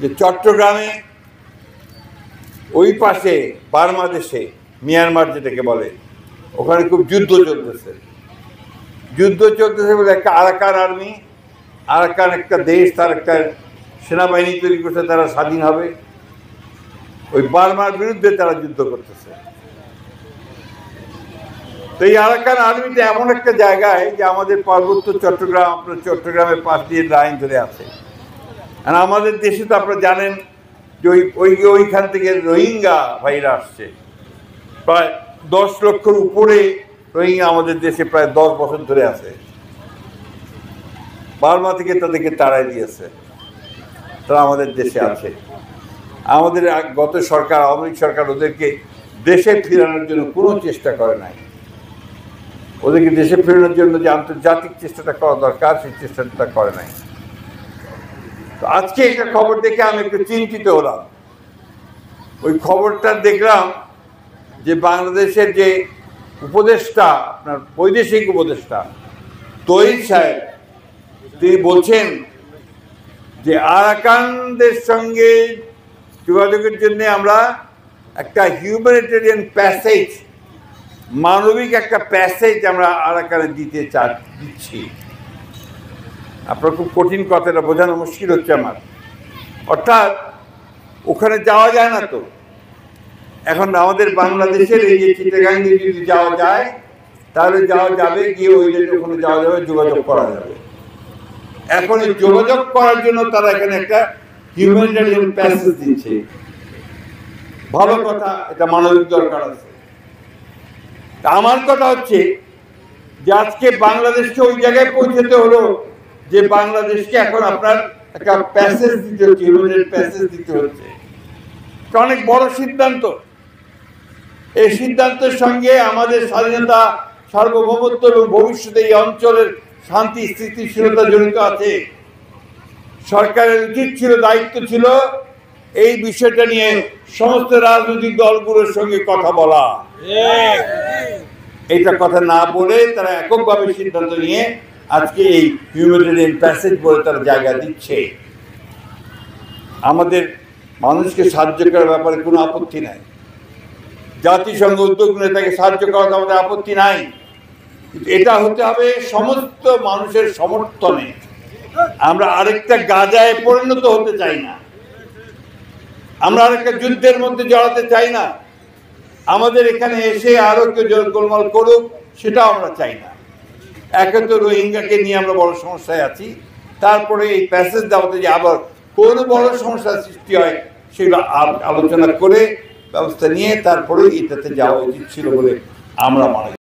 যে চট্টগ্রামে ওই পাশে বাংলাদেশে মিয়ানমার যেটাকে বলে, ওখানে খুব যুদ্ধ চলতেছে বলে একটা আরাকান আর্মি, আরাকান একটা দেশ, তার একটা সেনাবাহিনী তৈরি করছে, তারা স্বাধীন হবে। ওই বার্মার বিরুদ্ধে তারা যুদ্ধ করতেছে। তো এই আরাকান আর্মিটা এমন একটা জায়গায় যে আমাদের পার্বত্য চট্টগ্রাম, আপনার চট্টগ্রামের পাশ দিয়ে লাইন ধরে আছে। আর আমাদের দেশে তো আপনারা জানেন যে ওইখান থেকে রোহিঙ্গা ভাইরা আসছে, প্রায় 10 লক্ষর উপরে রোহিঙ্গা আমাদের দেশে প্রায় 10 বছর ধরে আছে। বার্মা থেকে তাদেরকে তাড়াই দিয়েছে, তারা আমাদের দেশে আছে। আমাদের গত সরকার, আওয়ামী লীগ সরকার ওদেরকে দেশে ফেরানোর জন্য কোনো চেষ্টা করে নাই। ওদেরকে দেশে ফেরানোর জন্য যে আন্তর্জাতিক চেষ্টাটা করা দরকার, সেই চেষ্টাটা করে নাই। তো আজকে একটা খবর দেখে আমি একটু চিন্তিত হলাম। ওই খবরটা দেখলাম যে বাংলাদেশের যে উপদেষ্টা, আপনার বৈদেশিক উপদেষ্টা তহিদ সাহেব, তিনি বলছেন যে আরাকানদের সঙ্গে যোগাযোগের জন্য আমরা একটা হিউম্যানিটেরিয়ান প্যাসেজ, মানবিক একটা প্যাসেজ আমরা আরাকানে দিচ্ছি। আপনার খুব কঠিন কথাটা বোঝানো মুশকিল হচ্ছে আমার। অর্থাৎ ওখানে যাওয়া যায় না তো। এখন আমাদের বাংলাদেশের এই যে চিটাগাং যদি যাওয়া যায়, তাহলে যাওয়া যাবে, গিয়ে ওই ওখানে যাওয়া যাবে, যোগাযোগ করা যাবে। এখন এই যোগাযোগ করার জন্য তারা এখানে একটা হিউম্যানিটেরিয়ান প্যাসেজ দিচ্ছে। ভালো কথা, এটা মানবিক দরকার আছে। আমার কথা হচ্ছে যে আজকে বাংলাদেশকে ওই জায়গায় পৌঁছতে হলো যে বাংলাদেশকে এখন আপনার একটা প্যাসেজ দিতে হচ্ছে, হিউম্যানিটেরিয়ান প্যাসেজ দিতে হচ্ছে। এটা অনেক বড় সিদ্ধান্ত। এই সিদ্ধান্তের সঙ্গে আমাদের স্বাধীনতা, সার্বভৌমত্ব এবং ভবিষ্যতে এই অঞ্চলের শান্তি স্থিতিশীলতা জড়িত আছে। সরকারের উচিত ছিল, দায়িত্ব ছিল এই বিষয়টা নিয়ে সমস্ত রাজনৈতিক দলগুলোর সঙ্গে কথা বলা। এইটা কথা না বলে তারা এককভাবে সিদ্ধান্ত নিয়ে আজকে এই হিউম্যানিটেরিয়ান প্যাসেজ বলে তারা জায়গা দিচ্ছে। আমাদের মানুষকে সাহায্য করার ব্যাপারে কোনো আপত্তি নাই। জাতিসংঘ উদ্যোগ নিয়ে তাকে সাহায্য করাতে আমাদের আপত্তি নাই। এটা হতে হবে সমস্ত মানুষের সমর্থনে। আমরা আরেকটা গাজায় পরিণত হতে চাই না, আমরা আরেকটা যুদ্ধের মধ্যে জড়াতে চাই না। আমাদের এখানে এসে আরো কেউ গোলমাল করুক, সেটাও আমরা চাই না। একে তো রোহিঙ্গাকে নিয়ে আমরা বড় সমস্যায় আছি, তারপরে এই প্যাসেজ দেওয়াতে যে আবার কোনো বড় সমস্যার সৃষ্টি হয়, সেগুলো আলোচনা করে ব্যবস্থা নিয়ে তারপরে এটাতে যাওয়া উচিত ছিল বলে আমরা মনে করি।